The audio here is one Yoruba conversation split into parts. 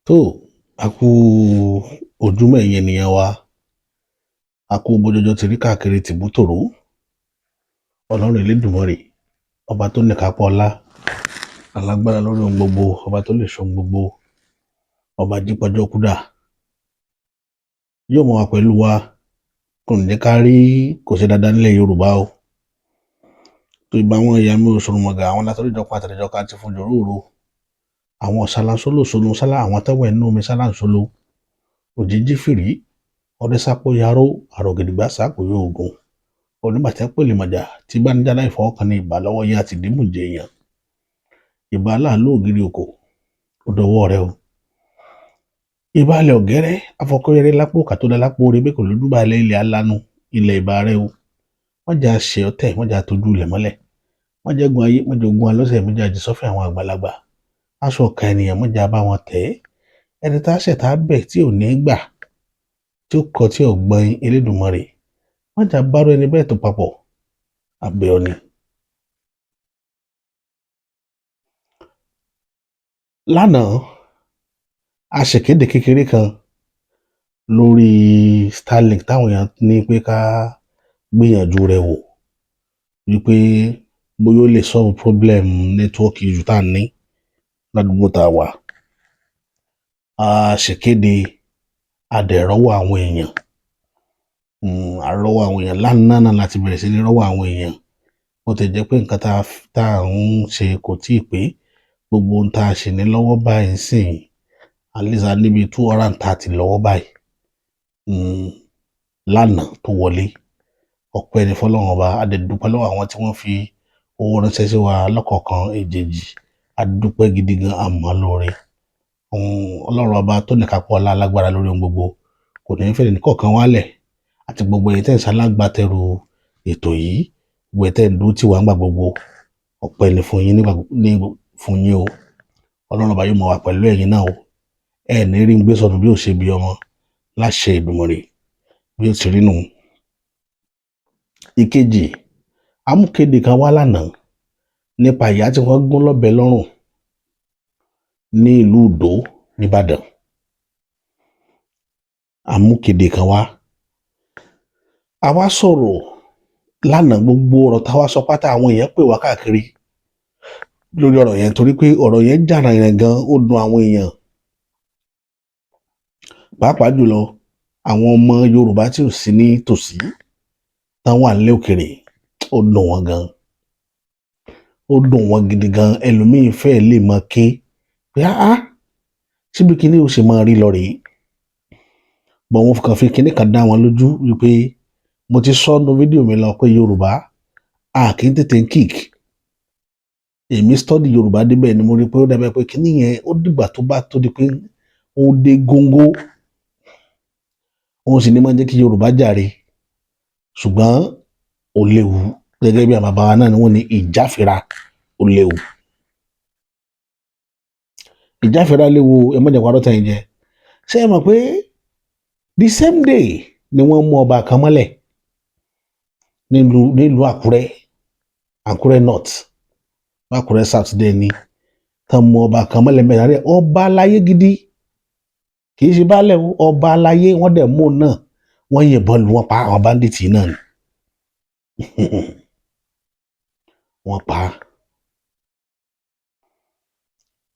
Tó, a kú ojúmọ́ ẹ̀yin ènìyàn wa, a kú bójọ́jọ́ ti rí káàkiri tìbútòró. Ọlọ́run Elédùmarè, ọba tó níkápá ọlá, alágbára lórí ohun gbogbo, ọba tó lè ṣohun gbogbo, ọba jípọjọ́ kúdà, yóò mọ wa pẹ̀lú wa, kò ní jẹ́ ká rí kò ṣe dáadáa nílẹ̀ Yorùbá o. Tó ìbá àwọn ìyá mi òṣòròmọ̀gà, àwọn látọ̀ríjọpá àtẹ̀rẹ̀jọká ti fún jòróró, àwọn ọ̀sálásólò sólò sálá, àwọn tẹ́wọ̀ ẹ̀nú omi sálá ń sólò, òjìjí fìrí, ọdẹ sápò yaró, àrògìdìgbà sápò yóò ogun, oníbàtẹ́ pèlè mọ̀jà tí bá ní dáná ìfọwọ́kan ní ìbà lọ́wọ́ yá ti dìmú jẹ èèyàn. Ìbà aláàlú ògiri òkò, ó dọwọ́ rẹ o. Ìbà alẹ̀ ọ̀gẹ́rẹ́, afọkọ́yẹrẹ lápò kàtó lápò orí bẹ́ẹ̀ kò lójúbà ilẹ̀ ilẹ̀ alánú ilẹ̀ ìbà rẹ o. Wọ́n jà ṣe ọ̀tẹ̀, wọ́n jà tójú ilẹ̀ mọ́lẹ̀. Wọ́n jẹ́ gun ayé, wọ́n jẹ́ ogun alọ́sẹ̀, wọ́n jà jìsọ́fẹ́ àwọn àgbàlagbà. Aṣọ ọ̀ka ènìyàn wọ́n jà bá wọn tẹ̀. Ẹni tá ṣẹ̀ tá bẹ̀ tí ò ní gbà, tí ó kọ tí ò gbọ́n Elédùmarè. Wọ́n jà bárò ẹni bẹ́ẹ̀ tó papọ̀, àbẹ̀ ọ̀nì. Lánàá, a ṣèkéde kékeré kan lórí Starlink táwọn èèyàn ní pé ká gbìyànjú rẹ̀ wò wípé bóyá ó lè solve problem network issue tá ní ládùúgbò tá wà. A ṣèkéde adẹ̀rọ́wọ́ àwọn èèyàn. Àrọ́wọ́ àwọn èèyàn lánàá náà láti bẹ̀rẹ̀ sí ní rọ́wọ́ àwọn èèyàn. Ó ti jẹ́ pé nǹkan tá ń ṣe kò tíì pé gbogbo ohun tá a ṣe ní lọ́wọ́ báyìí sìn àlìsà níbi 230 lọ́wọ́ báyìí. Lánàá tó wọlé ọpẹ́ ní fọ́lọ́run ọba, a dẹ̀ dúpẹ́ lọ́wọ́ àwọn tí wọ́n fi owó ránṣẹ́ sí wa lọ́kọ̀ọ̀kan èjèèjì. A dúpẹ́ gidi gan, àmọ́ lóore. Ọlọ́run ọba tó níkápá ọlá alágbára lórí ohun gbogbo kò ní fẹ́ nìkọ̀ọ̀kan wálẹ̀, àti gbogbo ẹ̀yin tẹ́ ń ṣalágbátẹrù ètò yìí, gbogbo ẹ̀yin tẹ́ ń dúró tì wá ńgbà gbogbo, ọpẹ́ ní fún yín fún yín o. Ọlọ́run ọba yóò mọ̀ wá pẹ̀lú ẹ̀yin náà o. Ẹ ní rí ń gbé sọnù bí ó ṣe bí ọmọ láṣẹ Èdùmàrè bí ó ti rí nù. Ìkejì, amúkéde kan wá lánàá nípa ìyá tí wọ́n gún lọ́bẹ lọ́rùn ní ìlú Ìdó nìbàdàn. Amúkéde kan wá. A wá sọ̀rọ̀ lánàá, gbogbo ọ̀rọ̀ táwa sọ pátá àwọn èèyàn pè wá káàkiri lórí ọ̀rọ̀ yẹn torí pé ọ̀rọ̀ yẹn jà rìnrìn gan, ó dùn àwọn èèyàn. Pàápàá jùlọ àwọn ọmọ Yorùbá tí ò sí ní tòsí táwọn àlẹ́ òkèrè, ó dùn wọ́n gan. Ó dùn wọ́n gidi gan. Ẹlòmíín fẹ́ lè máa ké pé síbi kíní ó ṣe máa rí lọ rèé. Bọ̀ wọ́n kàn fi kíní kan dá wọn lójú wípé mo ti sọ nínú fídíò mi lọ pé Yorùbá kì í tètè ń kík. Èmi study Yorùbá débẹ̀ ni mo rí pé ó dàbí pé kíní yẹn ó dìgbà tó bá tó di pé ó dé góńgó. Òun sì ni máa ń jẹ́ kí Yorùbá jàre. Ṣùgbọ́n ó léwu gẹ́gẹ́ bí àwọn bàbá wa náà ni wọ́n ní ìjáfira ó léwu. Ìjáfira léwu, ẹ má jẹ́ parọ́ tàn yín jẹ. Ṣé ẹ mọ̀ pé the same day ni wọ́n mú ọba kan mọ́lẹ̀ nílùú Àkúrẹ́, Àkúrẹ́ North, Àkúrẹ́ South dẹ̀ ni tán mú ọba kan mọ́lẹ̀ mẹ́ta rẹ̀, ọba aláyé gidi kì í ṣe baálẹ̀ o, ọba aláyé. Wọ́n dẹ̀ mú náà, wọ́n yìnbọn lù wọ́n pa àwọn bandits náà ni. Wọ́n pa.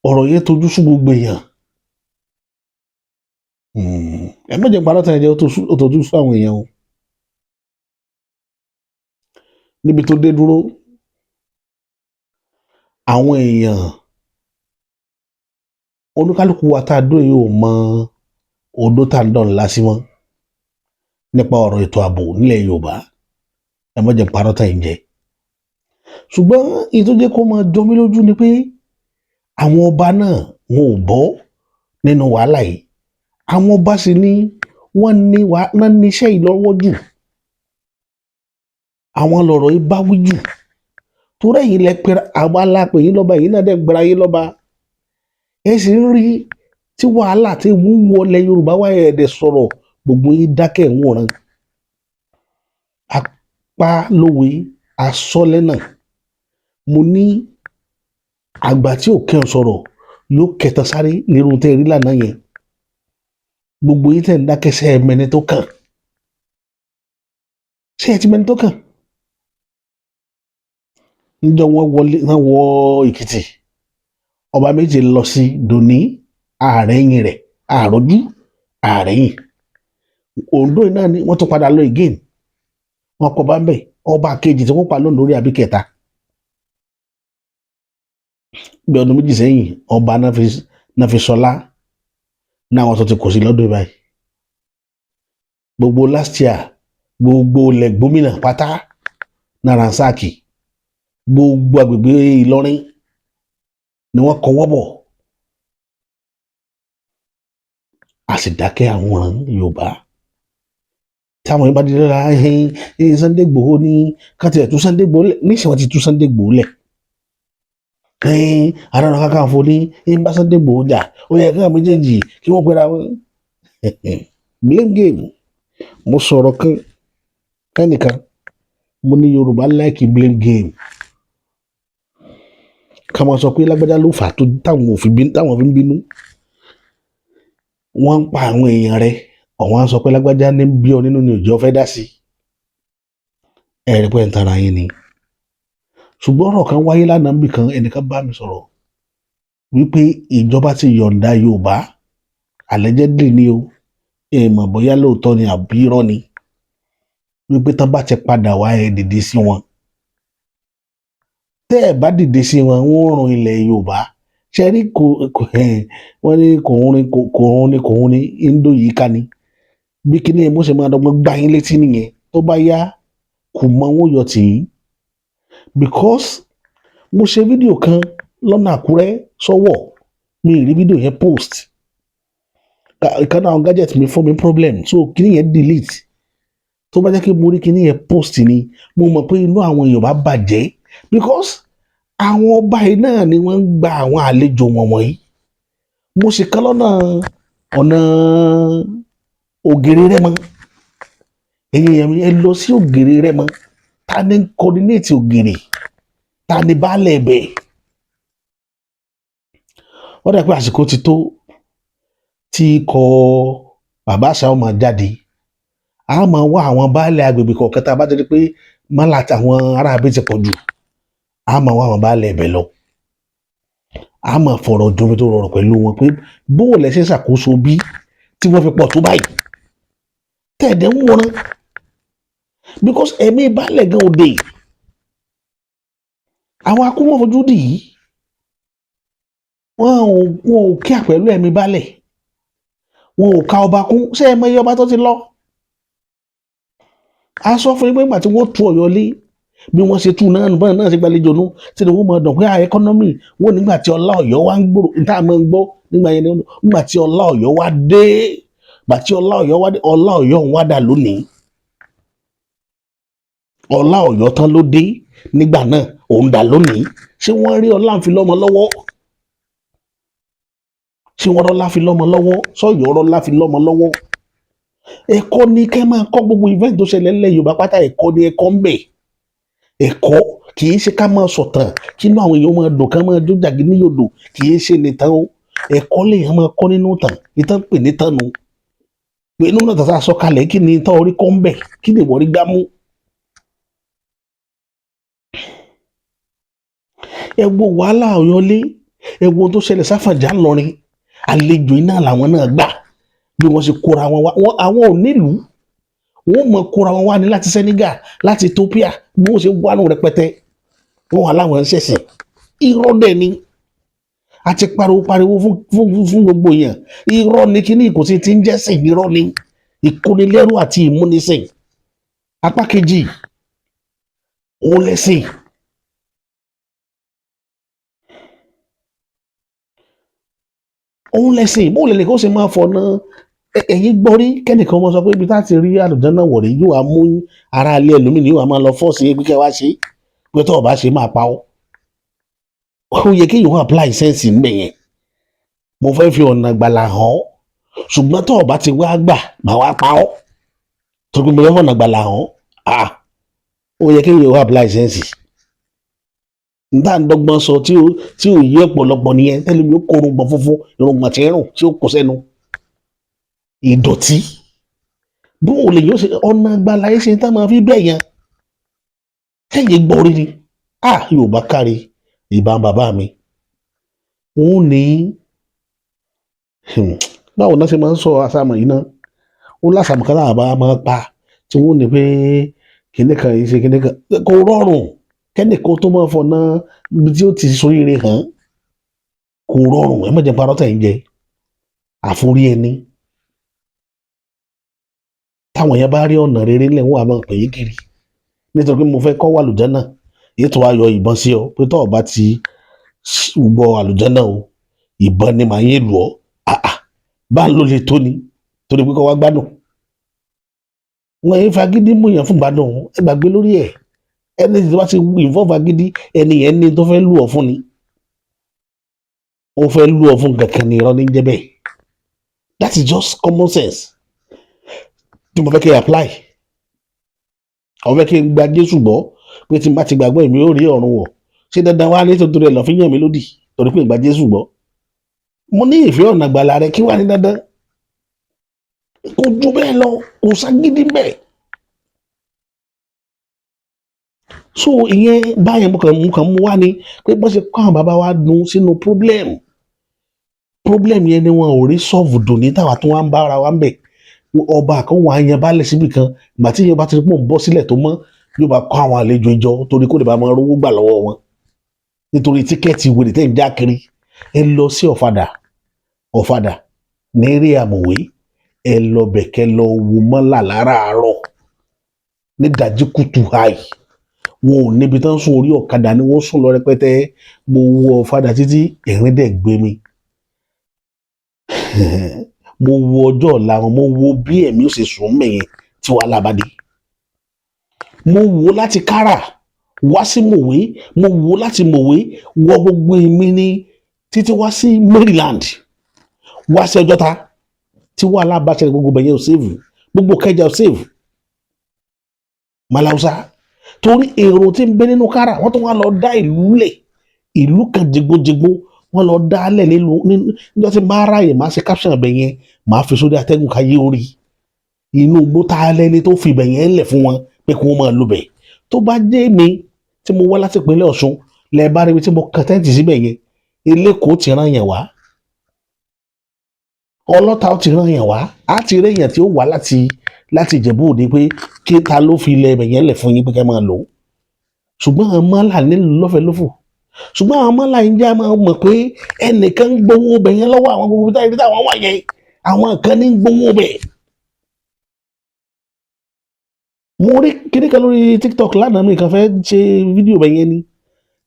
Ọ̀rọ̀ yẹn tojú sú gbogbo èèyàn. Ẹ má jẹ́ parọ́ tàn yín jẹ, ó tojú sú àwọn èèyàn o. Níbi tó dé dúró, àwọn èèyàn oníkálukú wa tá a dúró yìí ò mọ odó tá ń dán ńlá sí wọn nípa ọ̀rọ̀ ètò ààbò nílẹ̀ Yorùbá. Ẹ má jẹ́ parọ́ tàn yín jẹ. Ṣùgbọ́n èyí tó jẹ́ kó máa jọ mí lójú ni pé àwọn ọba náà wọn ò bọ́ nínú wàhálà yìí. Àwọn ọba sì ni wọ́n ní iṣẹ́ ìlọ́wọ́ jù. Àwọn lọ̀rọ̀ yìí bá wí jù. Torí ẹ̀yin lẹ pé àwa la pè yín lọ́ba, ẹ̀yin náà dẹ̀ gbéra yín lọ́ba. Ẹ sì ń rí tí wàhálà tí wọ́n wọlé Yorùbá wá ẹ̀ẹ́dẹ̀ sọ̀rọ̀, gbogbo yín dákẹ́ ń wòran. Apá lówe asọ́lẹ̀ náà. Mo ní àgbà tí ò kẹ́ ọ sọ̀rọ̀ yóò kẹta sáré nírú tẹ́ rí lánàá yẹn gbogbo yín tẹ̀ ń dákẹ́sẹ́ ẹ̀mẹ́ni tó kàn ṣé ẹ ti mẹ́ni tó kàn níjọ́ wọ́n wọ Èkìtì ọba méje lọ sí dòní ààrẹ̀yìn rẹ̀ àròjú ààrẹ̀yìn Oǹdó náà ni wọ́n tún padà lọ again wọn kọ bá ń bẹ̀ ọba kejì tí wọ́n pa lónìí lórí àbí kẹta bí ọdún méjì sẹ́yìn ọba náà fi sọlá náà wọn tó ti kò sí lọ́dún báyìí gbogbo last year gbogbo ilẹ̀ gómìnà pátá náà ransaaki gbogbo agbègbè Ìlọrin ni wọ́n kọ́ wọ́bọ̀ a sì dákẹ́ àwọn Yorùbá táwọn yẹn bá di lọ́la Sunday Igboho ní káàtì ẹ̀ tú Sunday Igboho lẹ̀ níṣẹ́ wọn ti tú Sunday Igboho lẹ̀ Ààrẹ Ọ̀nà Kakanfò ní bá Sunday Igboho jà ó yẹ káà méjèèjì kí wọ́n pera wọn blame game mo sọ̀rọ̀ kẹ́nìkan mo ní Yorùbá like blame game ká máa sọ pé lágbájá ló fà á tó táwọn fi ń bínú wọ́n ń pa àwọn èèyàn rẹ̀ ọ̀wọ́n á sọ pé lágbájá ní bí ọ nínú ni òjò fẹ́ dá sí ẹ̀rí pé ń tara yín ni ṣùgbọ́n ọ̀rọ̀ kan wáyé lánàá níbì kan ẹnìkan bá mi sọ̀rọ̀ wípé ìjọba ti yọ̀ǹda Yorùbá allegedly ni o èèmọ̀ bóyá lóòótọ́ ni àbí irọ́ ni wípé tán bá ti padà wá ẹ dìde sí wọn tẹ́ ẹ̀ bá dìde sí wọn wọ́n run ilẹ̀ Yorùbá ṣe rí wọ́n ní kòun ní Indo yìí ká ni bí kíní ẹ̀ mo ṣe máa dọ́gbọ́n gbá yín létí nìyẹn tó bá yá kò mọ wọn yọ tì í because mo ṣe fídíò kan lọ́nà Àkúrẹ́ sọ́wọ́ mi ì rí fídíò yẹn post ìkànnì àwọn gadget mi fún mi problem so kíní yẹn delete tó bá jẹ́ kí mo rí kíní yẹn post ni mo mọ̀ pé inú àwọn Yorùbá bàjẹ́ because àwọn ọba yìí náà ni wọ́n ń gba àwọn àlejò wọn wọ̀nyí mo sì kán ọ̀nà Ògèrè Rẹ́mọ èèyàn ẹ lọ sí Ògèrè Rẹ́mọ ta ni coordinate Ògèrè ta ni baálẹ̀ ẹ̀bẹ̀ wọ́n dà pé àsìkò ti tó tí ikọ̀ bàbá àṣà ọmọ jáde a máa wá àwọn baálẹ̀ agbègbè kọ̀ọ̀kan tá a bá jẹ́ pé mọ́lá àtàwọn ará abẹ́ ti pọ̀ jù a máa wá àwọn baálẹ̀ ẹ̀bẹ̀ lọ a máa fọ̀rọ̀ jomi tó rọrùn pẹ̀lú wọn pé bóò lẹ́sẹ̀ ṣàkóso bí tí wọ́n fi pọ̀ tó báyìí tẹ̀dẹ̀ ń wọ́n because ẹ̀mí baálẹ̀ gan òde àwọn akúmọ̀fojú dì í wọn ò kí àpẹ̀lú ẹ̀mí baálẹ̀ wọn ò ka ọba kún ṣé ẹ mọ iye ọba tó ti lọ a sọ fún yín pé nígbà tí wọ́n tú Ọ̀yọ́ lé bí wọ́n ṣe tú náà nùbọ́n náà ṣe gbàlejò nù tí wọ́n mọ̀ dàn pé ẹkọ́nọ́mì wọ́n nígbà tí ọlá Ọ̀yọ́ wá ń gbòòrò níta máa ń gbọ́ nígbà yẹn nígbà tí ọlá Ọ̀yọ́ wá dé gbà tí ọlá Ọ̀yọ́ wá dé ọlá Ọ̀yọ́ ń wá dà lónìí ọlá Ọ̀yọ́ tán ló dé nígbà náà òun dà lónìí ṣé wọ́n rí ọlá ń fi lọ́mọ lọ́wọ́ ṣé wọ́n rọ́lá fi lọ́mọ lọ́wọ́ sọ́yọ́ rọ́lá fi lọ́mọ lọ́wọ́ ẹ̀kọ́ ni kẹ́ máa kọ́ gbogbo event tó ṣẹlẹ̀ ńlẹ̀ Yorùbá pátá ẹ̀kọ́ ni ẹ̀kọ́ ń bẹ̀ ẹ̀kọ́ kì í ṣe ká máa sọ̀tàn kí inú àwọn èèyàn máa dùn ká máa jó jàgé ní yòdò kì í ṣe nìtàn o ẹ̀kọ́ lèèyàn máa kọ́ nínú tàn ìtàn pè ní tàn nu pé inú náà tàṣà sọ̀kalẹ̀ kí ni ìtàn orí kọ́ ń bẹ̀ kí ni ìwọ́rí gbámú. ẹ wo wàhálà Ọ̀yọ́lé ẹ wo tó ṣẹlẹ̀ sáfàjà ńlọrin àlejò iná làwọn náà gbà bí wọ́n ṣe kóra wọn wá àwọn ò nílùú wọ́n mọ̀ kóra wọn wá ní láti Senegal láti Ethiopia bí wọ́n ṣe wá nù rẹpẹtẹ wọ́n wà láwọn ṣẹ̀ṣẹ̀ irọ́ dẹ̀ ni a ti pariwo fún gbogbo èèyàn irọ́ ni kíní kò sí ti ń jẹ́sìn irọ́ ni ìkónilẹ́rù àti ìmúnisìn apá kejì òun lẹ́sìn. òun lẹ́sìn bóun lẹ́lẹ̀ kó ṣe máa fọ̀nà ẹ̀yìn gbọ́rí kẹ́nìkan mọ́ sọ pé ibi tá ti rí àlùjá náà wọ̀rí yóò wá mú ara ilé ẹlòmíì yóò wá máa lọ fọ́ọ̀sì pé kẹ́ wá ṣe pé tó o bá ṣe máa pa ọ́ ó yẹ kí yòówó apply sense ń bẹ̀ yẹn mo fẹ́ fi ọ̀nà gbàlà hàn ọ́ ṣùgbọ́n tó o bá ti wá gbà máa wá pa ọ́ tó kí mo fẹ́ fọ̀nà gbàlà hàn ó yẹ kí yòówó apply sense níta ń dọ́gbọ́n sọ tí ò yí ọ̀pọ̀lọpọ̀ nìyẹn tẹ́lẹ̀ mi ó kó orúngbọ̀n funfun irùngbọ̀n tí ń rùn tí ó kó sẹ́nu ìdọ̀tí bóun lè yóò ṣe ọ̀nà àgbàlá yìí ṣe tá máa fi bẹ́ẹ̀ yẹn kẹ́yìn gbọ́ orí ni Yorùbá kárí ìbá bàbá mi òun ní báwo náà ṣe máa ń sọ àṣàmọ̀ yìí náà ó lásàmù kan láàbá máa pa tí wọ́n ní pé kíní kan yìí ṣe kíní kan kò rọrùn kẹ́nìkan tó máa fọ̀nà ibi tí ó ti soríire hàn kò rọrùn ẹ má jẹ́ parọ́ tẹ̀ ń jẹ àforí ẹni táwọn yẹn bá rí ọ̀nà rere ńlẹ̀ wọ́n á máa pè é kiri nítorí pé mo fẹ́ kọ́ wà àlùjánnà yìí tó wá yọ ìbọn sí ọ pé tọ́ ọ bá ti gbọ́ àlùjánnà o ìbọn ni màá yé lù ọ́ bá ń lò lè tó ni torí pé kọ́ wá gbádùn wọn yẹn fagídí mú yàn fún gbádùn ẹ gbàgbé lórí ẹ ẹni tí wọ́n ti involve agídí ẹni yẹn ní tó fẹ́ lù ọ́ fún ni ó fẹ́ lù ọ́ fún kankan ní irọ́ ní jẹ́ bẹ́ẹ̀ that is just common sense tí mo fẹ́ kí n apply àwọn fẹ́ kí n gba Jésù gbọ́ pé tí n bá ti gbàgbọ́ èmi ó rí ọ̀run wọ̀ ṣé dandan wá ní tuntun rẹ̀ lọ́ fi yàn mí lódì torí pé n gba Jésù gbọ́ mo ní ìfẹ́ ọ̀nà àgbàlá rẹ kí wà ní dandan kò ju bẹ́ẹ̀ lọ kò ságídí bẹ́ẹ̀ so ìyẹn báyẹn mo kàn mú wá ní pé bọ́n ṣe kọ́ àwọn bàbá wa dùn sínú problem yẹn ni wọn ò rí sọ́ọ̀fù dùn ní táwa tó wá ń bá ara wa ń bẹ̀ ọba kan wà á yan balẹ̀ síbì kan ìgbà tí yẹn bá ti rí pọ̀ ń bọ́ sílẹ̀ tó mọ́ yóò bá kọ́ àwọn àlejò ìjọ torí kó lè bá máa rówó gbà lọ́wọ́ wọn nítorí tíkẹ́ẹ̀tì wèrè tẹ́ ń já kiri ẹ lọ sí ọ̀fadà ní eré àmọ̀wé ẹ lọ bẹ̀kẹ́ lọ wo mọ́là láràárọ̀ ní dàjí kùtù háì wọn ò níbi tán sùn orí ọ̀kadà ni wọ́n sùn lọ rẹpẹtẹ mo wo ọ̀fadà títí ẹ̀rín dẹ̀ gbé mi mo wo ọjọ́ ọ̀la wọn mo wo bí ẹ̀mí ò ṣe sùn mẹ́yẹn tí wàhálà bá dé mo wo láti kára wá sí mòwe mo wo láti mòwe wọ gbogbo èmi ní títí wá sí Maryland wá sí Ọjọ́ta tí wàhálà bá ṣẹlẹ̀ gbogbo bẹ̀yẹn ò sèvù gbogbo Kẹjà ò sèvù Malausa torí èrò tí ń bẹ nínú kára wọ́n tó wá lọ dá ìlú lẹ̀ ìlú kan jigbójigbó wọ́n lọ dá lẹ̀ níjọ́ tí máa ráàyè máa ṣe caption ibẹ̀ yẹn máa fi sórí atẹ́gùn káyé orí inú igbó tá a lẹ́ni tó fi ibẹ̀ yẹn lẹ̀ fún wọn pé kí wọ́n máa lò bẹ̀ tó bá jẹ́ mi tí mo wá láti ìpínlẹ̀ Ọ̀ṣun lẹ́ẹ̀ bá rí ibi tí mo kàn tẹ́ǹtì síbẹ̀ yẹn eléko ti rán yẹn wá ọlọ́ta ó ti rán yẹn wá á ti rí èèyàn tí ó wá láti Ìjẹ̀bú Òde pé kí ta ló fi ilẹ̀ ibẹ̀ yẹn lẹ̀ fún yín pé kẹ́ máa lò ó ṣùgbọ́n àwọn mọ́là nílùú lọ́fẹ̀ẹ́ lófò ṣùgbọ́n àwọn mọ́là yìí jẹ́ máa mọ̀ pé ẹnìkan ń gbowó bẹ̀ yẹn lọ́wọ́ àwọn gbogbo táyé táwọn wà yẹn àwọn kan ní gbowó bẹ̀. mo rí kíní kan lórí TikTok lánàá mi kan fẹ́ ṣe fídíò bẹ̀ yẹn ni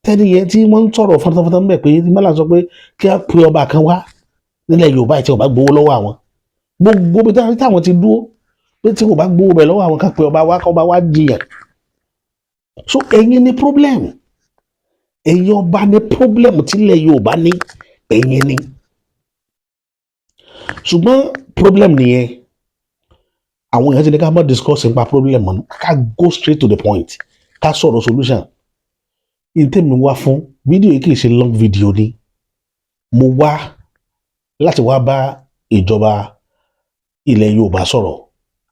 tẹ́ni yẹn tí wọ́n ń sọ̀rọ̀ fọ́ntáfọ́ntá ń bẹ̀ pé mọ́là sọ pé kí á pe ọba kan wá nílẹ̀ Yorùbá tí ọba gbowó lọ́wọ́ àwọn gbogbo bí táwọn ti dúró pé tí kò bá gbowó bẹ̀ lọ́wọ́ àwọn kan pe ọba wá jiyàn so ẹ̀yin ni problem ẹ̀yin ọba ní problem tílẹ̀ Yorùbá ní ẹ̀yin ni ṣùgbọ́n problem nìyẹn àwọn èèyàn ti ní ká má discuss nípa problem mọ́ ká go straight to the point ká sọ̀rọ̀ solution ìtẹ́mi wá fún fídíò yìí kì í ṣe long video ni mo wá láti wá bá ìjọba ilẹ̀ Yorùbá sọ̀rọ̀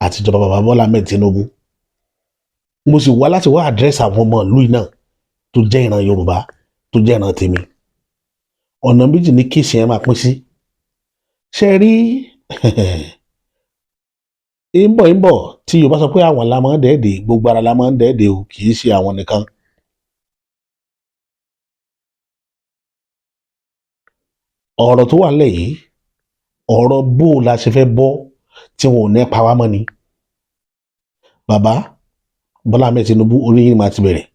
àti ìjọba bàbá Bọ́lá Ahmed Tinubu mo sì wá láti wá àdírẹ́sì àwọn ọmọ ìlú náà tó jẹ́ ìran Yorùbá tó jẹ́ ìran tèmi ọ̀nà méjì ní kéèsì yẹn máa pín sí ṣe rí ìbọ̀ tí Yorùbá sọ pé àwọn la máa ń dẹ́ẹ̀dẹ̀ gbogbo ara la máa ń dẹ́ẹ̀dẹ̀ o kì í ṣe àwọn nìkan ọ̀rọ̀ tó wà nílẹ̀ yìí ọ̀rọ̀ bó la ṣe fẹ́ bọ́ tí wọn ò ní pa wá mọ́ ni bàbá Bọ́lá Ahmed Tinubu oníyìn máa ti bẹ̀rẹ̀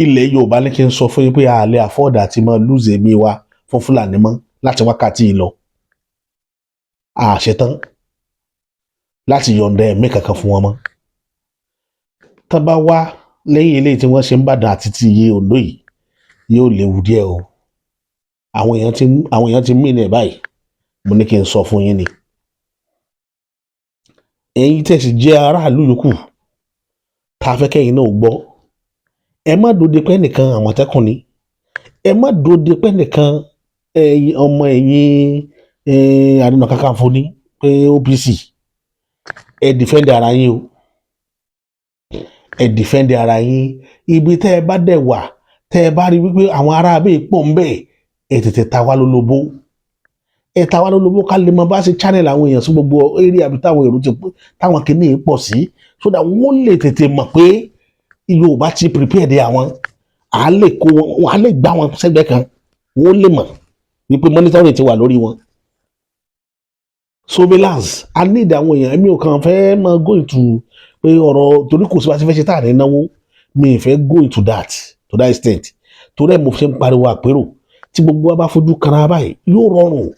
ilẹ̀ Yorùbá ní kí n sọ fún yín pé a lè àfọ́ọ̀dà àti máa lùzẹ̀ ẹ̀mí wa fún Fúlàní mọ́ láti wákàtí yìí lọ àṣetán láti yọ̀ǹda ẹ̀mí kankan fún wọn mọ́ tá bá wá lẹ́yìn eléyìí tí wọ́n ṣe ń bàdàn àti ti iye Oǹdó yìí yóò léwu díẹ̀ o àwọn èèyàn ti mí ní ẹ̀ báyìí mo ní kí n sọ fún yín ni ẹ̀yin tẹ̀sí jẹ́ aráàlú yòókù tá a fẹ́ kẹ́yìn náà gbọ́ ẹ má dòde pé nìkan Àmọ̀tẹ́kùn ni, ẹ má dòde pé nìkan ọmọ ẹ̀yìn Ààrẹ Ọ̀nà Kakanfò ní pé OPC. Ẹ dìfẹ́ǹdì ara yín o, ẹ dìfẹ́ǹdì ara yín. Ibi tẹ́ ẹ bá dẹ̀ wà, tẹ́ ẹ bá rí wípé àwọn ará abẹ́ pọ̀ ń bẹ̀, ẹ tètè ta wá lólobó. Ẹ ta wá lólobó ká lè mọ bá ṣe channel àwọn èèyàn sí gbogbo area àbí táwọn èrò ti pé táwọn kìíní pọ̀ sí, so that wọ́n lè tètè mọ̀ pé Yorùbá ti prepare de àwọn. À lè kó wọn, à lè gbá wọn sẹ́gbẹ́ kan, wọ́n lè mọ̀ wípé monitoring ti wà lórí wọn. Surveillance, a need àwọn èèyàn. Èmi ò kàn fẹ́ máa go into pé ọ̀rọ̀ torí kò sí bá ti fẹ́ ṣe tá à ní náwó, mi ì fẹ́ go into that to that extent. Torí ẹ̀ mo fi ń pariwo àpérò tí gbogbo wa bá fojú kanra báyìí yóò rọrùn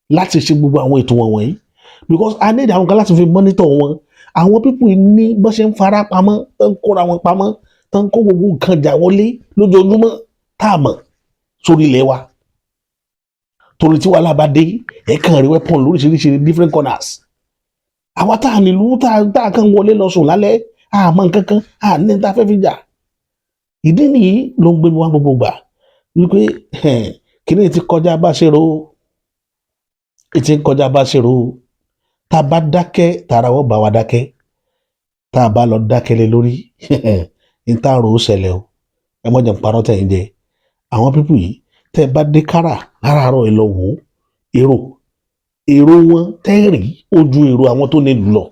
láti ṣe gbogbo àwọn ètò wọn wọ̀nyí, because a need àwọn kan láti fi monitor wọn. Àwọn people ní bó ṣe ń fara pamọ́, tó ń kóra wọn pamọ́, tó ń kó gbogbo nǹkan jà wọlé lójoojúmọ́ tá a mọ̀ sórí ilẹ̀ wa. Torí tí wàhálà bá dé, ẹ kàn rí weapon lóríṣiríṣi different corners. Àwa tá a nílùú tá a kàn wọlé lọ sùn lálẹ́, àmọ́ nǹkan kan, ní ta fẹ́ fi jà. Ìdí nìyí ló ń gbé mi wá gbogbo gbà wípé kíní ti kọjá bá ṣe rò ó, ti ń kọjá bá ṣe rò ó. Tá a bá dákẹ́, tara wọ́n bá wa dákẹ́. Tá a bá lọ dákẹ́ lé lórí, ní tá a rò ó ṣẹlẹ̀ o. Ẹ mọ̀ jẹ́ n parọ́ tẹ̀yìn jẹ. Àwọn pípù yìí tẹ́ ẹ bá dé kára láràárọ̀ ẹ lọ wò ó, èrò wọn tẹ́rì ojú èrò àwọn tó ní lù lọ.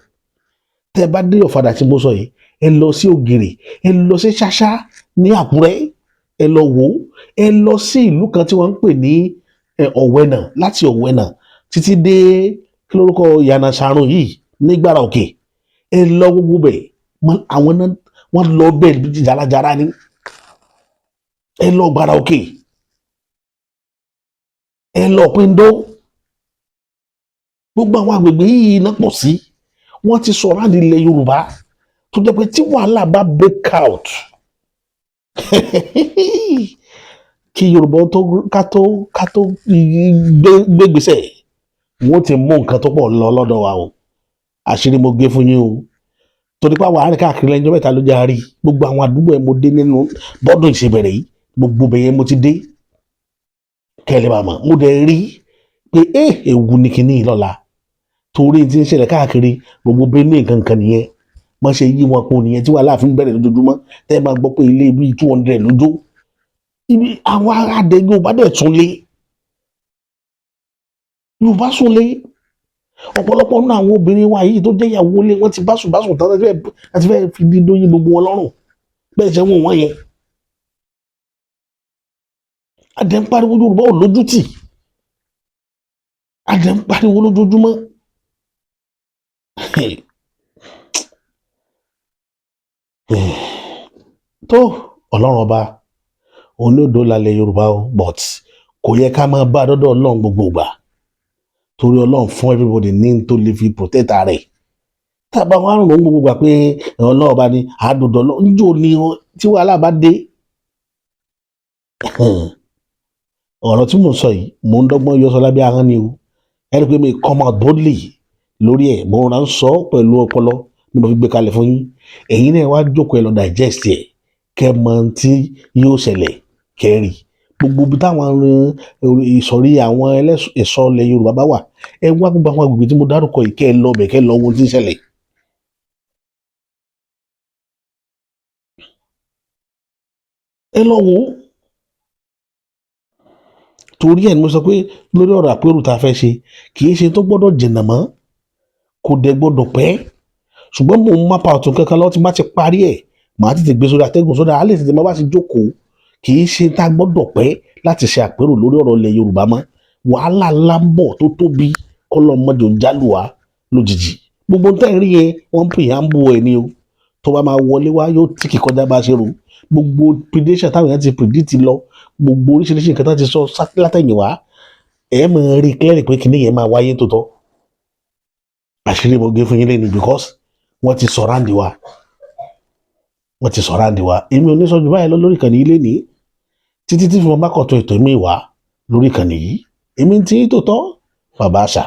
Tẹ́ ẹ bá dé Ọ̀fadà tí mo sọ yìí, ẹ lọ sí Ògìrì, ẹ lọ sí Ṣáṣá ní Àkúrẹ́, ẹ lọ wò ó, ẹ lọ sí ìlú kan tí wọ́n ń pè ní Ọ̀wẹ́nà, láti Ọ̀wẹ́nà títí dé kí lórúkọ Ìyànà Ṣàrùn yìí ní Gbàrà Òkè. Ẹ lọ gbogbo bẹ̀, àwọn náà wọ́n lọ bẹ̀ jàràjàrà ni. Ẹ lọ Gbàrà Òkè, ẹ lọ Píndó, gbogbo àwọn agbègbè yìí náà pọ̀ sí. Wọ́n ti sọ̀rọ̀ àdì ilẹ̀ Yorùbá tó jẹ́ pé tí wàhálà bá break out kí Yorùbá ká tó gbégbèsè, wọ́n ti mú nǹkan tó pọ̀ lọ lọ́dọ̀ wa o. Àṣírí mo gbé fún yín o. Torí pé àwọn àárín káàkiri lẹ́yìn mẹ́ta ló jẹ́ àárí. Gbogbo àwọn àdúgbò ẹ̀ mo dé nínú bọ́dún ìṣèbẹ̀rẹ̀ yìí, gbogbo bẹ̀yẹn mo ti dé. Kẹ́lẹ́ bá mọ̀, mo dẹ̀ rí pé ewu ni kinní lọ́la. Torí tí ń ṣẹlẹ̀ káàkiri gbogbo Benue nǹkan nìyẹn. Wọ́n ṣe yí wọn po nìyẹn tí wàhálà fi ń bẹ̀rẹ̀ lójoojúmọ́. Tẹ́ ẹ máa gbọ́ pé ilé bíi 200 lójó. Ibi àwọn aládé Yorùbá dẹ̀ tún lé. Yorùbá sún lé. Ọ̀pọ̀lọpọ̀ nínú àwọn obìnrin wa yìí tó jẹ́ ìyàwó ilé wọn ti básùn tán láti fẹ́ fi dídó yín gbogbo wọn lọ́rùn. Bẹ́ẹ̀ ṣe wọ́n yẹn. Adẹ̀ ń pariwo Yorùbá ò lójútì. Adẹ̀ ń pariwo lójoojúmọ́. Tó Ọlọ́run ọba onídò lálẹ́ Yorùbá o, but kò yẹ ká máa bá dọ́dọ̀ Ọlọ́run gbogbo ìgbà. Torí Ọlọ́run fún everybody ní tó lè fi protect ara ẹ̀. Tá a bá wọn rùn gbogbo ìgbà pé Ọlọ́run ọba ni àádọ́dọ̀ Ọlọ́run níjó ni tí wàhálà bá dé. Ọ̀rọ̀ tí mo sọ yìí mo ń dọ́gbọ́n yọ sọ lábẹ́ ahọ́n ni o. Ẹ rí i pé mi come out boldly lórí ẹ̀, mo rán sọ pẹ̀lú ọpọlọ ni mo fi gbé kalẹ̀ fún yín. Ẹ̀yin náà wá jókòó ẹ lọ digest ẹ̀, kẹ́ mọ tí yóò ṣẹlẹ̀ kẹ́rì. Gbogbo ibi táwọn ìsọ̀rí àwọn ẹ̀ṣọ́ ilẹ̀ Yorùbá bá wà, ẹ wá gbogbo àwọn agbègbè tí mo dárúkọ yìí kẹ́ ẹ lọ bẹ̀ kẹ́ ẹ lọ wo tí ń ṣẹlẹ̀. Ẹ lọ wò ó. Torí ẹ̀ ni mo sọ pé lórí ọ̀rọ̀ àpérò tá a fẹ́ ṣe kì í ṣe tó gbọ́dọ̀ jìnnà mọ́, kò dẹ̀ gbọ́dọ̀ pẹ́. Ṣùgbọ́n mo ń mápa ọ̀tún kankan lọ́wọ́ tí má ti parí ẹ̀, màá tètè gbé sórí atẹ́gùn sódà á lè tètè má bá ti jókòó. Kì í ṣe tá a gbọ́dọ̀ pẹ́ láti ṣe àpérò lórí ọ̀rọ̀ ilẹ̀ Yorùbá mọ́. Wàhálà ńlá ń bọ̀ tó tóbi kọ́lọ́ mọ́jọ jálù wá lójijì. Gbogbo tẹ́ ń rí yẹn wọ́n ń pè é àǹbù ẹ̀ ni o. Tó bá máa wọlé wá yóò tìkì kọjá bá a ṣe rò. Gbogbo prediction táwọn èèyàn ti predict lọ, gbogbo oríṣiríṣi nǹkan tó ti sọ látẹ̀yìn wá, ẹ máa rí clear pé kinní yẹn máa wáyé tó tọ́. Àṣírí mo gbé fún yín lẹ́nu because wọ́n ti surround wa. Wọ́n ti surround wa. Èmi ò ní sọ jù báyìí lọ lórí ìkànnì yìí lénìí. Títí tí mo bá kọ̀tún ètò mi wá lórí ìkànnì yìí. Èmi ti tó tọ́ bàbá àṣà.